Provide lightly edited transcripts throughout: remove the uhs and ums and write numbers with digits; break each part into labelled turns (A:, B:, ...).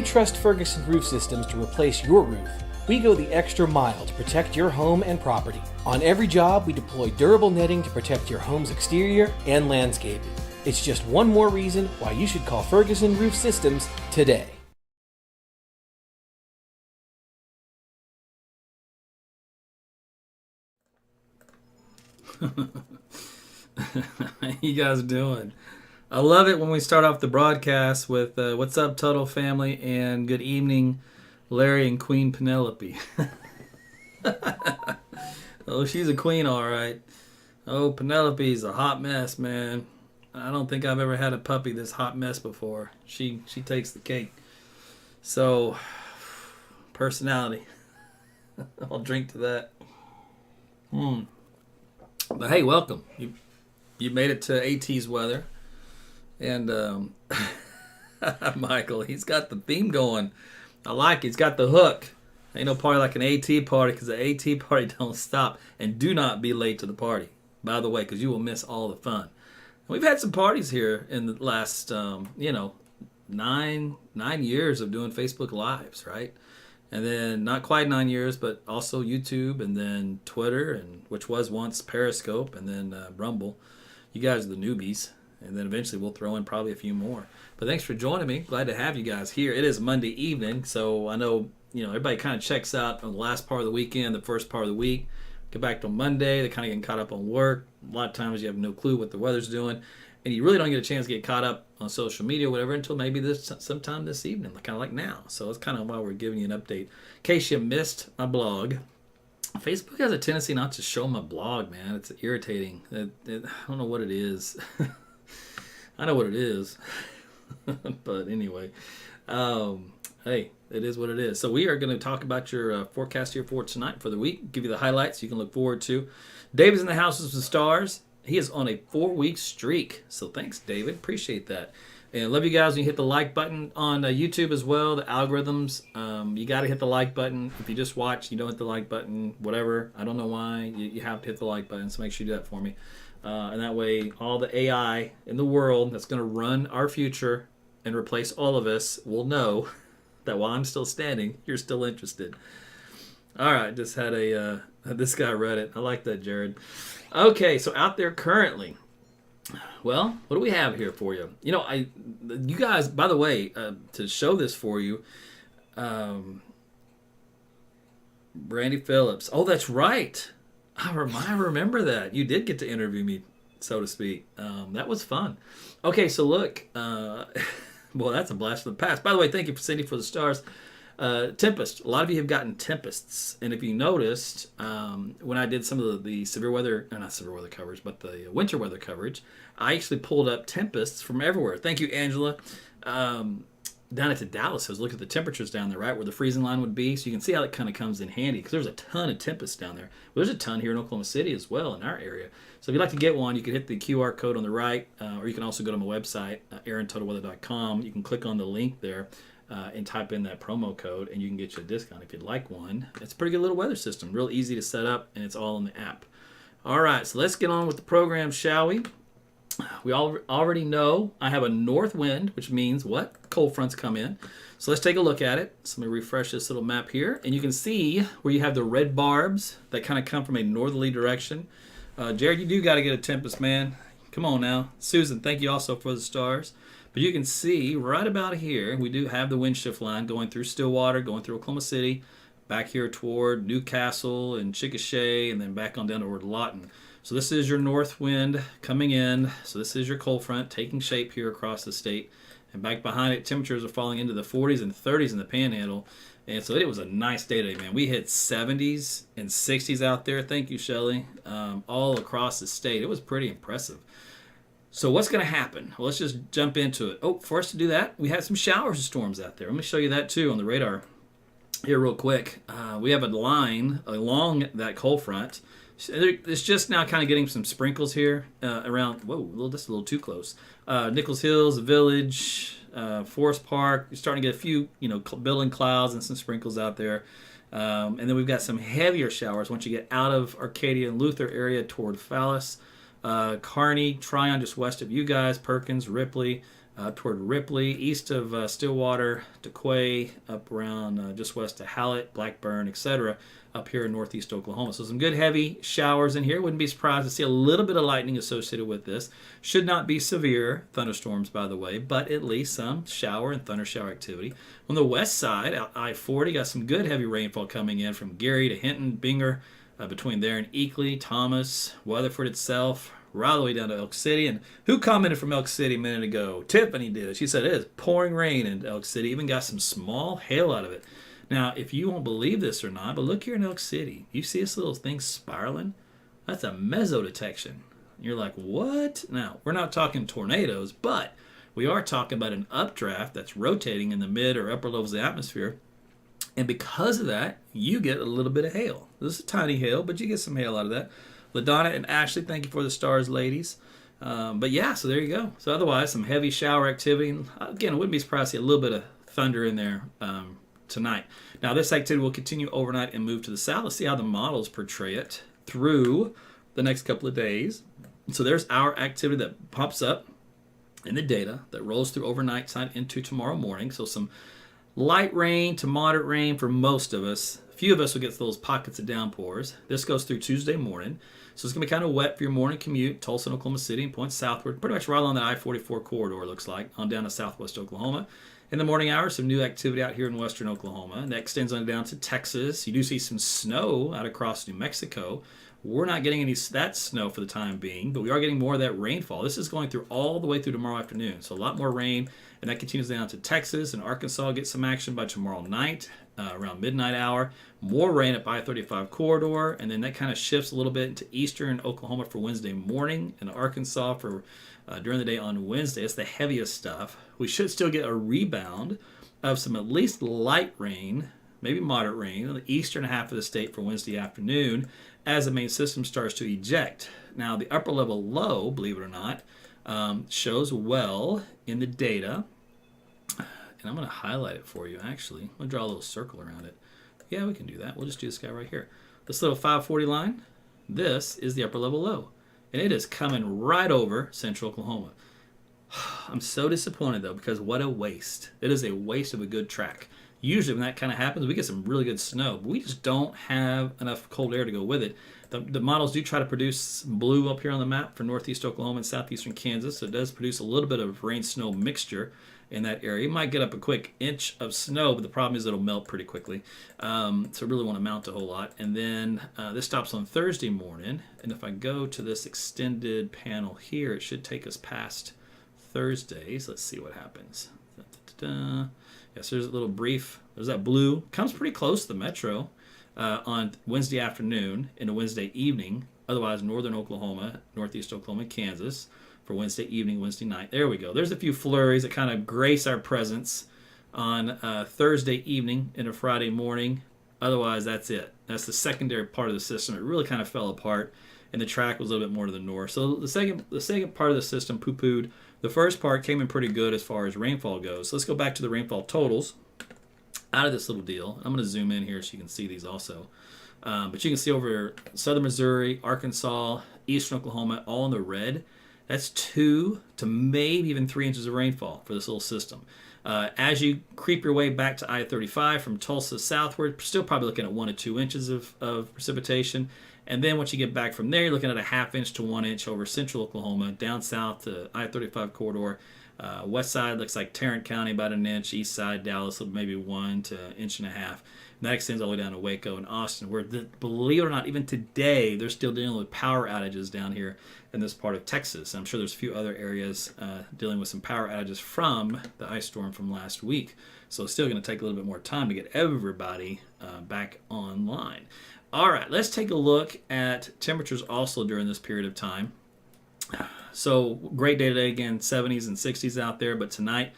A: trust Ferguson Roof Systems to replace your roof, we go the extra mile to protect your home and property. On every job, we deploy durable netting to protect your home's exterior and landscaping. It's just one more reason why you should call Ferguson Roof Systems today.
B: How you guys doing? I love it when we start off the broadcast with what's up, Tuttle family, and good evening, Larry and Queen Penelope. Oh, she's a queen, all right. Oh, Penelope's a hot mess, man. I don't think I've ever had a puppy this hot mess before. She takes the cake. So, personality. I'll drink to that. But hey, welcome. You made it to AT's weather. And Michael, he's got the theme going. I like it. He's got the hook. Ain't no party like an AT party, because the AT party don't stop. And do not be late to the party, by the way, because you will miss all the fun. We've had some parties here in the last, 9 years of doing Facebook Lives, right? And then not quite 9 years, but also YouTube, and then Twitter, and which was once Periscope, and then Rumble. You guys are the newbies. And then eventually we'll throw in probably a few more. But thanks for joining me. Glad to have you guys here. It is Monday evening, so I know everybody kind of checks out on the last part of the weekend, the first part of the week. Get back to Monday, they're kind of getting caught up on work. A lot of times you have no clue what the weather's doing, and you really don't get a chance to get caught up on social media or whatever until maybe sometime this evening, kind of like now. So that's kind of why we're giving you an update. In case you missed my blog, Facebook has a tendency not to show my blog, man. It's irritating. I don't know what it is. I know what it is. But anyway, hey, it is what it is. So we are going to talk about your forecast here for tonight, for the week, give you the highlights you can look forward to. David's in the house with the stars. He is on a 4-week streak. So thanks, David. Appreciate that. And love you guys when you hit the like button on YouTube as well. The algorithms, you got to hit the like button. If you just watch, you don't hit the like button, whatever. I don't know why. You have to hit the like button, so make sure you do that for me. And that way, all the AI in the world that's going to run our future and replace all of us will know that while I'm still standing, you're still interested. All right, just had this guy read it. I like that, Jared. Okay, so out there currently, well, what do we have here for you? You guys, by the way, to show this for you, Brandy Phillips. Oh, that's right. I remember that. You did get to interview me, so to speak. That was fun. Okay, so look. Well, that's a blast from the past. By the way, thank you, Cindy, for the stars. Tempest. A lot of you have gotten tempests. And if you noticed, when I did some of the severe weather, not severe weather coverage, but the winter weather coverage, I actually pulled up tempests from everywhere. Thank you, Angela. Down at Dallas, I was looking at the temperatures down there, right, where the freezing line would be. So you can see how it kind of comes in handy, because there's a ton of tempests down there. Well, there's a ton here in Oklahoma City as well, in our area. So if you'd like to get one, you can hit the QR code on the right, or you can also go to my website, aarontotalweather.com. You can click on the link there and type in that promo code, and you can get you a discount if you'd like one. It's a pretty good little weather system, real easy to set up, and it's all in the app. All right, so let's get on with the program, shall we? We already know I have a north wind, which means what? Cold fronts come in. So let's take a look at it. So let me refresh this little map here. And you can see where you have the red barbs that kind of come from a northerly direction. Jared, you do got to get a tempest, man. Come on now. Susan, thank you also for the stars. But you can see right about here, we do have the wind shift line going through Stillwater, going through Oklahoma City, back here toward Newcastle and Chickasha, and then back on down toward Lawton. So this is your north wind coming in. So this is your cold front taking shape here across the state. And back behind it, temperatures are falling into the 40s and 30s in the panhandle. And so it was a nice day today, man. We hit 70s and 60s out there. Thank you, Shelly. All across the state. It was pretty impressive. So what's going to happen? Well, let's just jump into it. Oh, for us to do that, we had some showers and storms out there. Let me show you that too on the radar here real quick. We have a line along that cold front. It's just now kind of getting some sprinkles here around. Whoa, just a little too close. Nichols Hills, Village, Forest Park. You're starting to get a few, building clouds and some sprinkles out there. And then we've got some heavier showers once you get out of Arcadia and Luther area toward Fallis, Kearney, Tryon, just west of you guys, Perkins, Ripley, toward Ripley, east of Stillwater, DeQuay, up around just west of Hallett, Blackburn, etc., up here in northeast Oklahoma. So some good heavy showers in here. Wouldn't be surprised to see a little bit of lightning associated with this. Should not be severe thunderstorms, by the way, but at least some shower and thunder shower activity. On the west side, I-40 got some good heavy rainfall coming in from Gary to Hinton, Binger, between there and Eakley, Thomas, Weatherford itself, right all the way down to Elk City. And who commented from Elk City a minute ago? Tiffany did. She said it is pouring rain in Elk City. Even got some small hail out of it. Now, if you won't believe this or not, but look here in Elk City. You see this little thing spiraling? That's a mesodetection. You're like, what? Now, we're not talking tornadoes, but we are talking about an updraft that's rotating in the mid or upper levels of the atmosphere. And because of that, you get a little bit of hail. This is a tiny hail, but you get some hail out of that. LaDonna and Ashley, thank you for the stars, ladies. But yeah, so there you go. So otherwise, some heavy shower activity. And again, I wouldn't be surprised to see a little bit of thunder in there tonight. Now, this activity will continue overnight and move to the south. Let's see how the models portray it through the next couple of days. So there's our activity that pops up in the data that rolls through overnight side into tomorrow morning. So some light rain to moderate rain for most of us. A few of us will get those pockets of downpours. This goes through Tuesday morning. So it's going to be kind of wet for your morning commute, Tulsa and Oklahoma City, and points southward, pretty much right along the I-44 corridor, looks like, on down to southwest Oklahoma. In the morning hours, some new activity out here in western Oklahoma. And that extends on down to Texas. You do see some snow out across New Mexico. We're not getting any of that snow for the time being, but we are getting more of that rainfall. This is going through all the way through tomorrow afternoon. So a lot more rain, and that continues down to Texas and Arkansas. Get some action by tomorrow night, around midnight hour. More rain up I-35 corridor, and then that kind of shifts a little bit into eastern Oklahoma for Wednesday morning, and Arkansas for during the day on Wednesday. It's the heaviest stuff. We should still get a rebound of some at least light rain, maybe moderate rain, in the eastern half of the state for Wednesday afternoon as the main system starts to eject. Now, the upper level low, believe it or not, shows well in the data. And I'm going to highlight it for you, actually. I'm going to draw a little circle around it. Yeah, we can do that. We'll just do this guy right here. This little 540 line, this is the upper level low. And it is coming right over central Oklahoma. I'm so disappointed, though, because what a waste. It is a waste of a good track. Usually when that kind of happens, we get some really good snow, but we just don't have enough cold air to go with it. The models do try to produce blue up here on the map for northeast Oklahoma and southeastern Kansas, so it does produce a little bit of rain-snow mixture in that area. You might get up a quick inch of snow, but the problem is it'll melt pretty quickly. So really want to mount a whole lot. And then this stops on Thursday morning, and if I go to this extended panel here, it should take us past Thursdays. Let's see what happens. Da-da-da-da. Yes, there's a little brief. There's that blue. Comes pretty close to the metro on Wednesday afternoon into Wednesday evening. Otherwise, northern Oklahoma, northeast Oklahoma, Kansas for Wednesday evening, Wednesday night. There we go. There's a few flurries that kind of grace our presence on Thursday evening into Friday morning. Otherwise, that's it. That's the secondary part of the system. It really kind of fell apart, and the track was a little bit more to the north. So the second part of the system poo-pooed. The first part came in pretty good as far as rainfall goes. So let's go back to the rainfall totals out of this little deal. I'm going to zoom in here so you can see these also. But you can see over southern Missouri, Arkansas, eastern Oklahoma, all in the red. That's 2 to maybe even 3 inches of rainfall for this little system. As you creep your way back to I-35 from Tulsa southward, still probably looking at 1 to 2 inches of precipitation. And then once you get back from there, you're looking at a 1/2 inch to 1 inch over central Oklahoma, down south to I-35 corridor. West side looks like Tarrant County, about 1 inch. East side, Dallas, maybe 1 to 1.5 inches. And that extends all the way down to Waco and Austin, where, believe it or not, even today, they're still dealing with power outages down here in this part of Texas. I'm sure there's a few other areas dealing with some power outages from the ice storm from last week. So it's still going to take a little bit more time to get everybody back online. All right, let's take a look at temperatures also during this period of time. So great day today, again, 70s and 60s out there, but tonight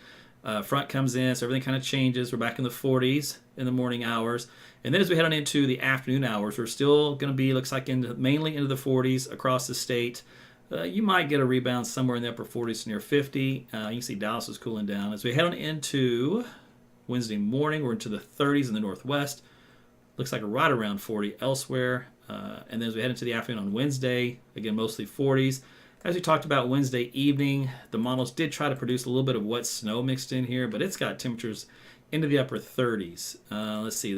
B: front comes in, so everything kind of changes. We're back in the 40s in the morning hours. And then as we head on into the afternoon hours, we're still going to be, looks like, mainly into the 40s across the state. You might get a rebound somewhere in the upper 40s to near 50. You can see Dallas is cooling down. As we head on into Wednesday morning, we're into the 30s in the northwest. Looks like right around 40 elsewhere. And then as we head into the afternoon on Wednesday, again, mostly 40s. As we talked about Wednesday evening, the models did try to produce a little bit of wet snow mixed in here, but it's got temperatures into the upper 30s. Let's see,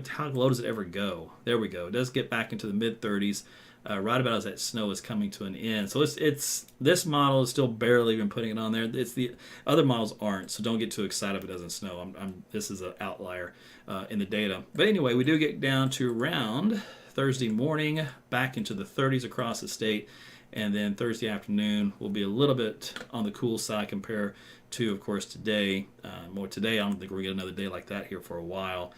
B: how low does it ever go? There we go. It does get back into the mid 30s, right about as that snow is coming to an end. So it's this model is still barely even putting it on there. It's the other models aren't, so don't get too excited if it doesn't snow. This is an outlier in the data. But anyway, we do get down to around Thursday morning, back into the 30s across the state. And then Thursday afternoon will be a little bit on the cool side compared to, of course, today. Today, I don't think we're going to get another day like that here for a while.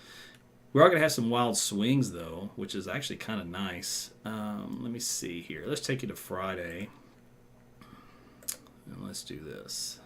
B: We are going to have some wild swings, though, which is actually kind of nice. Let me see here. Let's take you to Friday. And let's do this.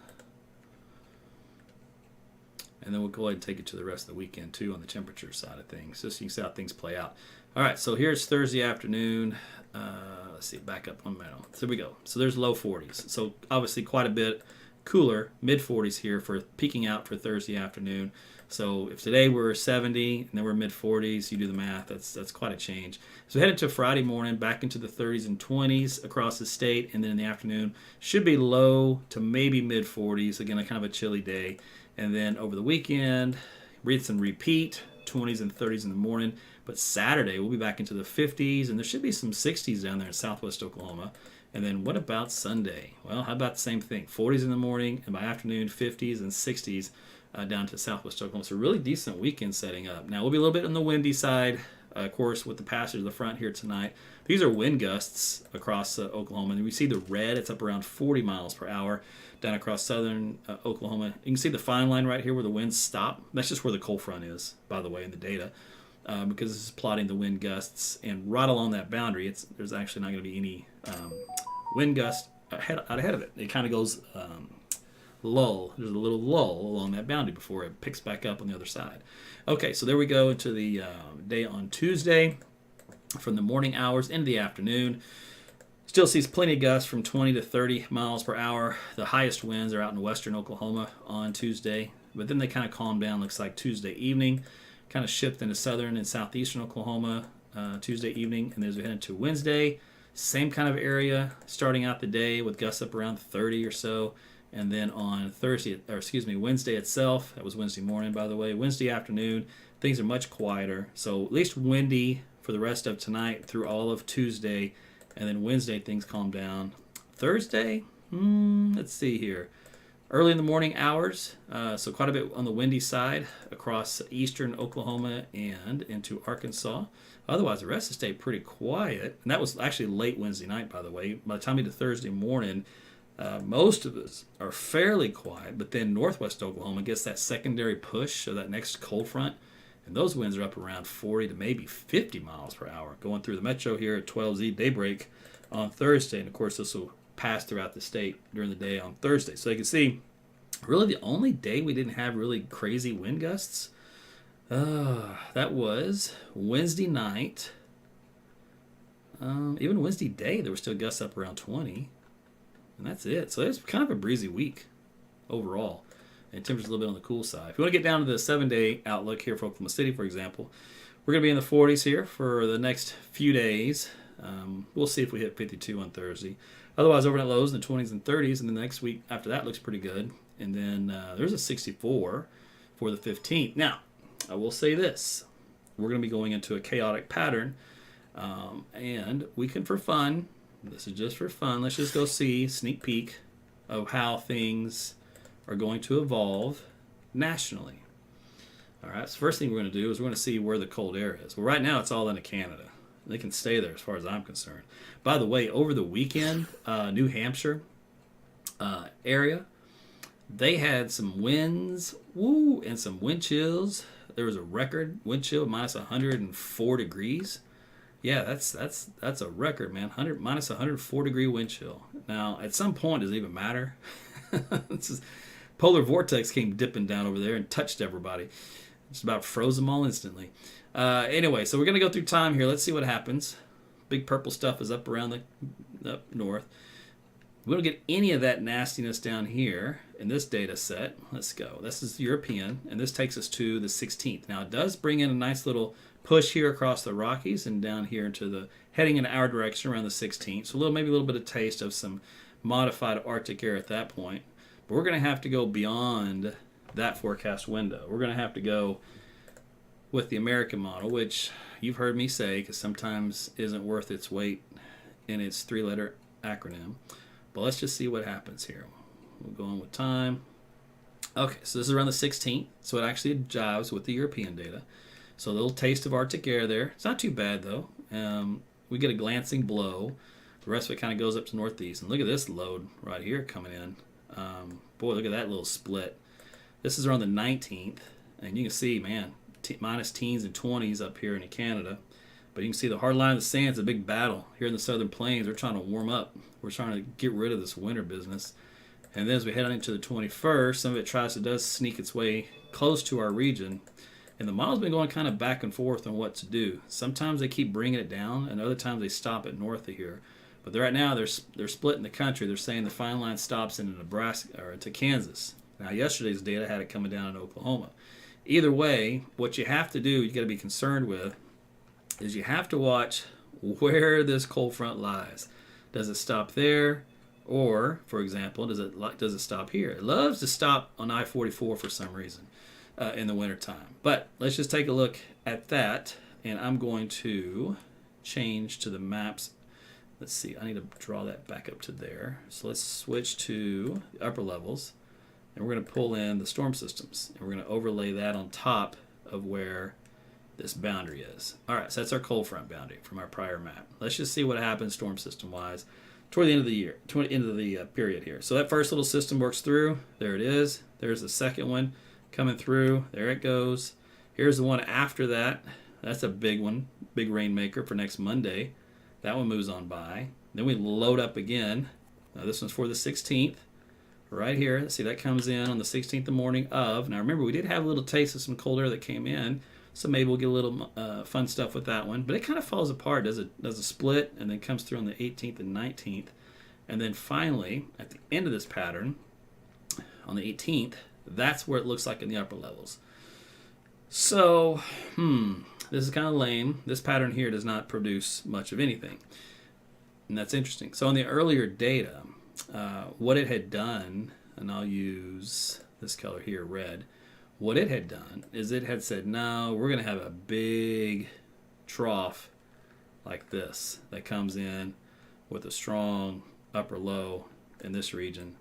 B: And then we'll go ahead and take it to the rest of the weekend, too, on the temperature side of things, just so you can see how things play out. All right, so here's Thursday afternoon. Let's see, back up 1 minute. So here we go. So there's low 40s. So obviously quite a bit cooler, mid 40s here for peaking out for Thursday afternoon. So if today we're 70 and then we're mid 40s, you do the math, that's quite a change. So headed to Friday morning, back into the 30s and 20s across the state, and then in the afternoon should be low to maybe mid 40s. Again, a kind of a chilly day. And then over the weekend, rinse and repeat, 20s and 30s in the morning. But Saturday, we'll be back into the 50s, and there should be some 60s down there in southwest Oklahoma. And then what about Sunday? Well, how about the same thing? 40s in the morning, and by afternoon, 50s and 60s down to southwest Oklahoma. So really decent weekend setting up. Now, we'll be a little bit on the windy side, of course, with the passage of the front here tonight. These are wind gusts across Oklahoma. And we see the red, it's up around 40 miles per hour down across southern Oklahoma. You can see the fine line right here where the winds stop. That's just where the cold front is, by the way, in the data. Because this is plotting the wind gusts, and right along that boundary, there's actually not going to be any wind gust out ahead of it. It kind of goes lull. There's a little lull along that boundary before it picks back up on the other side. Okay, so there we go into the day on Tuesday, from the morning hours into the afternoon. Still sees plenty of gusts from 20 to 30 miles per hour. The highest winds are out in western Oklahoma on Tuesday, but then they kind of calm down. Looks like Tuesday evening. Kind of shift into southern and southeastern Oklahoma Tuesday evening, and as we head into Wednesday, same kind of area starting out the day with gusts up around 30 or so, and then on Wednesday itself, that was Wednesday morning, by the way, Wednesday afternoon, things are much quieter, so at least windy for the rest of tonight through all of Tuesday, and then Wednesday things calm down. Thursday, let's see here. Early in the morning hours, so quite a bit on the windy side across eastern Oklahoma and into Arkansas. Otherwise, the rest of the state pretty quiet. And that was actually late Wednesday night, by the way. By the time we get to Thursday morning, most of us are fairly quiet. But then northwest Oklahoma gets that secondary push of that next cold front. And those winds are up around 40 to maybe 50 miles per hour going through the metro here at 12Z daybreak on Thursday. And, of course, this will pass throughout the state during the day on Thursday. So you can see really the only day we didn't have really crazy wind gusts, that was Wednesday night. Even Wednesday day, there were still gusts up around 20. And that's it. So it's kind of a breezy week overall. And temperature's a little bit on the cool side. If you want to get down to the 7-day outlook here for Oklahoma City, for example, we're going to be in the 40s here for the next few days. We'll see if we hit 52 on Thursday. Otherwise, overnight lows in the 20s and 30s, and the next week after that looks pretty good. And then there's a 64 for the 15th. Now, I will say this. We're going to be going into a chaotic pattern, and we can, for fun, this is just for fun, let's just go see, sneak peek of how things are going to evolve nationally. All right, so first thing we're going to do is we're going to see where the cold air is. Well, right now it's all into Canada. They can stay there as far as I'm concerned. By the way, over the weekend, New Hampshire area, they had some winds, and some wind chills. There was a record wind chill minus 104 degrees. Yeah, that's a record, man. Minus 104 degree wind chill. Now, at some point, does it even matter? Polar vortex came dipping down over there and touched everybody. Just about froze them all instantly. Anyway, so we're going to go through time here. Let's see what happens. Big purple stuff is up around up north. We don't get any of that nastiness down here in this data set. Let's go. This is European, and this takes us to the 16th. Now, it does bring in a nice little push here across the Rockies and down here into heading in our direction around the 16th. So maybe a little bit of taste of some modified Arctic air at that point. But we're going to have to go beyond that forecast window. We're going to have to go with the American model, which you've heard me say because sometimes isn't worth its weight in its 3-letter acronym. But let's just see what happens here. We'll go on with time. Okay, so this is around the 16th, so it actually jives with the European data. So a little taste of Arctic air there. It's not too bad, though. We get a glancing blow. The rest of it kind of goes up to northeast. And look at this load right here coming in. Boy, look at that little split. This is around the 19th, and you can see, man, minus teens and 20s up here in Canada. But you can see the hard line of the sand is a big battle. Here in the southern plains, we're trying to warm up. We're trying to get rid of this winter business. And then as we head on into the 21st, some of it does sneak its way close to our region. And the model's been going kind of back and forth on what to do. Sometimes they keep bringing it down, and other times they stop it north of here. But right now, they're splitting the country. They're saying the fine line stops in Nebraska or to Kansas. Now, yesterday's data had it coming down in Oklahoma. Either way, what you have to do, you got to be concerned with, is you have to watch where this cold front lies. Does it stop there? Or, for example, does it stop here? It loves to stop on I-44 for some reason in the wintertime. But let's just take a look at that, and I'm going to change to the maps. Let's see, I need to draw that back up to there. So let's switch to the upper levels, and we're going to pull in the storm systems, and we're going to overlay that on top of where this boundary is. All right, so that's our cold front boundary from our prior map. Let's just see what happens storm system-wise toward the end of the year, toward the end of the period here. So that first little system works through. There it is. There's the second one coming through. There it goes. Here's the one after that. That's a big one, big rainmaker for next Monday. That one moves on by. Then we load up again. Now this one's for the 16th. Right here. See, that comes in on the 16th the morning of. Now remember, we did have a little taste of some cold air that came in. So maybe we'll get a little fun stuff with that one. But it kind of falls apart. Does a split and then comes through on the 18th and 19th. And then finally, at the end of this pattern, on the 18th, that's where it looks like in the upper levels. So, this is kind of lame. This pattern here does not produce much of anything. And that's interesting. So on the earlier data, what it had done, and I'll use this color here, red. What it had done is it had said, no, we're going to have a big trough like this that comes in with a strong upper low in this region,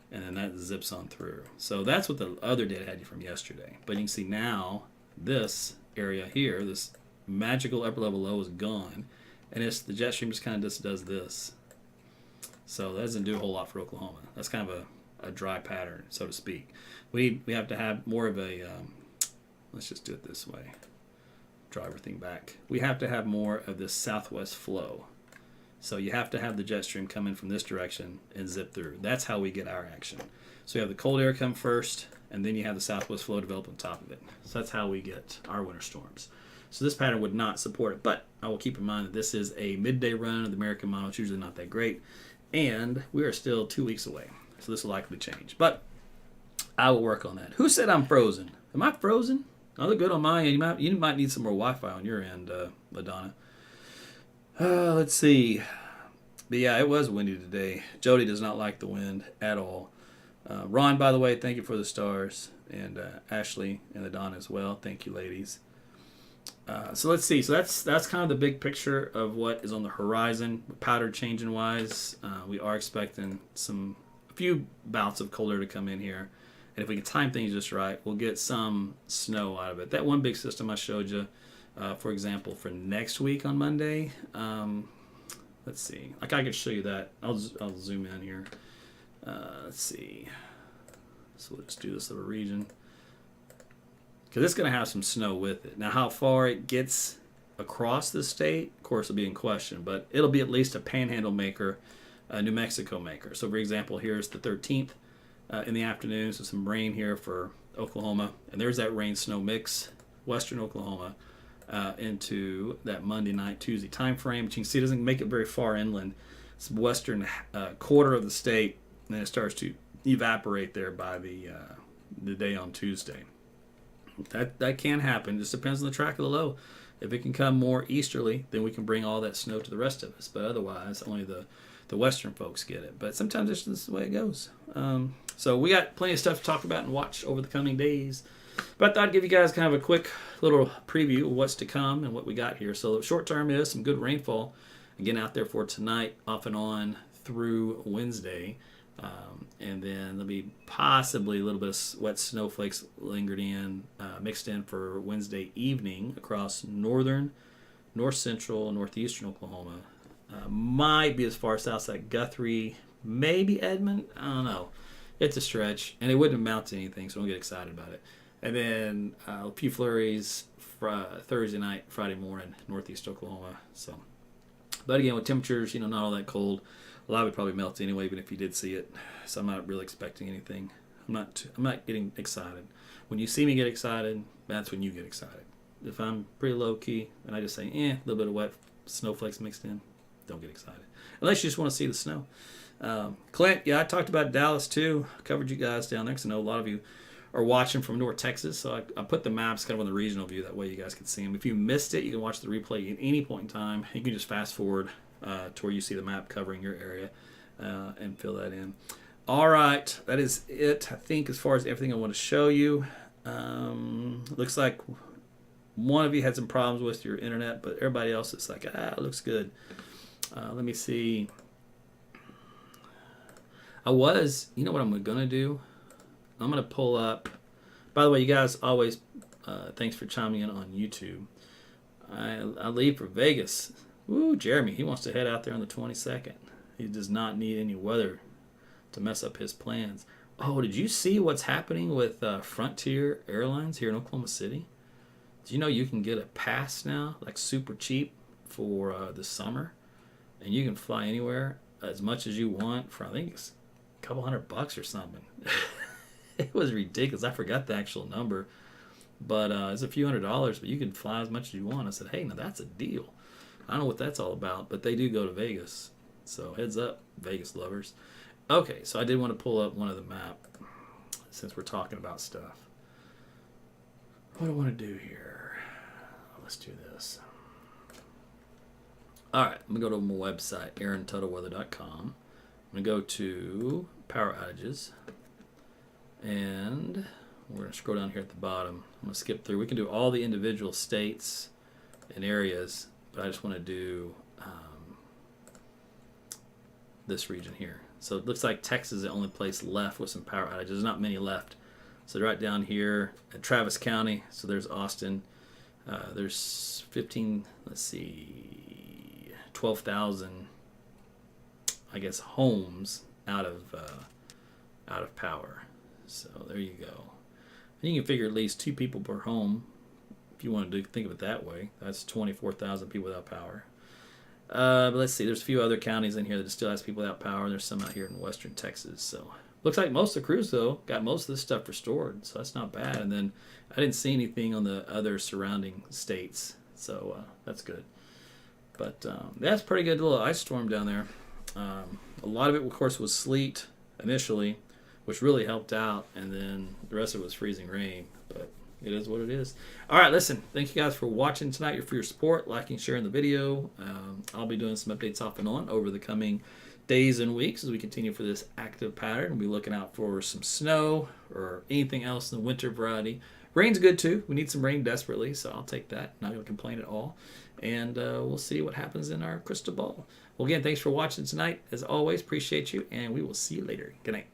B: and then that zips on through. So that's what the other data had from yesterday. But you can see now this area here, this magical upper level low is gone, and the jet stream just kind of just does this. So that doesn't do a whole lot for Oklahoma. That's kind of a dry pattern, so to speak. We have to have more of a, let's just do it this way, draw everything back. We have to have more of this southwest flow. So you have to have the jet stream come in from this direction and zip through. That's how we get our action. So you have the cold air come first, and then you have the southwest flow develop on top of it. So that's how we get our winter storms. So this pattern would not support it, but I will keep in mind that this is a midday run of the American model. It's usually not that great, and we are still 2 weeks away. So this will likely change, but I will work on that. Who said I'm frozen? Am I frozen? I look good on my end. You might need some more Wi-Fi on your end, LaDonna. Let's see. But yeah, it was windy today. Jody does not like the wind at all. Ron, by the way, thank you for the stars. And Ashley and LaDonna as well. Thank you, ladies. So let's see. So that's kind of the big picture of what is on the horizon. Powder changing wise, we are expecting a few bouts of cold air to come in here. And if we can time things just right, we'll get some snow out of it. That one big system I showed you, for example, for next week on Monday. Let's see. Like I could show you that. I'll zoom in here. Let's see. So let's do this little region. Because it's going to have some snow with it. Now, how far it gets across the state, of course, will be in question. But it'll be at least a panhandle maker, a New Mexico maker. So, for example, here's the 13th in the afternoon. So some rain here for Oklahoma. And there's that rain-snow mix, western Oklahoma, into that Monday night, Tuesday time frame. But you can see it doesn't make it very far inland. It's western quarter of the state. And then it starts to evaporate there by the day on Tuesday. That can happen. It just depends on the track of the low. If it can come more easterly, then we can bring all that snow to the rest of us. But otherwise, only the the Western folks get it. But sometimes this is the way it goes. So we got plenty of stuff to talk about and watch over the coming days. But I thought I'd give you guys kind of a quick little preview of what's to come and what we got here. So short term is some good rainfall. Again, out there for tonight, off and on through Wednesday. And then there'll be possibly a little bit of wet snowflakes lingered in, mixed in for Wednesday evening across northern, north central, northeastern Oklahoma. Might be as far south as like Guthrie, maybe Edmond. I don't know. It's a stretch, and it wouldn't amount to anything, so don't get excited about it. And then a few flurries Thursday night, Friday morning, northeast Oklahoma. So, but again, with temperatures, not all that cold. A lot of it probably melts anyway, even if you did see it. So I'm not really expecting anything. I'm not getting excited. When you see me get excited, that's when you get excited. If I'm pretty low key and I just say, a little bit of wet snowflakes mixed in, don't get excited. Unless you just want to see the snow. Clint, I talked about Dallas too. I covered you guys down there because I know a lot of you are watching from North Texas. So I put the maps kind of on the regional view. That way you guys can see them. If you missed it, you can watch the replay at any point in time. You can just fast forward to where you see the map covering your area and fill that in. All right, that is it, I think, as far as everything I want to show you. Looks like one of you had some problems with your internet, but everybody else is like, it looks good. Let me see. You know what I'm going to do? I'm going to pull up. By the way, you guys always, thanks for chiming in on YouTube. I leave for Vegas. Woo, Jeremy, he wants to head out there on the 22nd. He does not need any weather to mess up his plans. Oh, did you see what's happening with Frontier Airlines here in Oklahoma City? Do you know you can get a pass now, like super cheap for the summer? And you can fly anywhere as much as you want for, I think it's a couple $100 or something. It was ridiculous. I forgot the actual number. But it's a few $100s, but you can fly as much as you want. I said, hey, now that's a deal. I don't know what that's all about, but they do go to Vegas. So heads up, Vegas lovers. Okay, so I did want to pull up one of the map since we're talking about stuff. What do I want to do here? Let's do this. All right, I'm going to go to my website, aarontuttle.weather.com. I'm going to go to power outages. And we're going to scroll down here at the bottom. I'm going to skip through. We can do all the individual states and areas, but I just want to do this region here. So it looks like Texas is the only place left with some power outages. There's not many left. So right down here at Travis County, so there's Austin. There's 12,000, I guess, homes out of power. So there you go. And you can figure at least 2 people per home if you want to think of it that way. That's 24,000 people without power. But let's see. There's a few other counties in here that still has people without power. There's some out here in western Texas. So looks like most of the crews, though, got most of this stuff restored. So that's not bad. And then I didn't see anything on the other surrounding states. So that's good. But that's a pretty good little ice storm down there. A lot of it, of course, was sleet initially, which really helped out. And then the rest of it was freezing rain. But it is what it is. All right, listen. Thank you guys for watching tonight, for your support, liking, sharing the video. I'll be doing some updates off and on over the coming days and weeks as we continue for this active pattern. We'll be looking out for some snow or anything else in the winter variety. Rain's good too. We need some rain desperately, so I'll take that. Not going to complain at all. And we'll see what happens in our crystal ball. Well, again, thanks for watching tonight. As always, appreciate you, and we will see you later. Good night.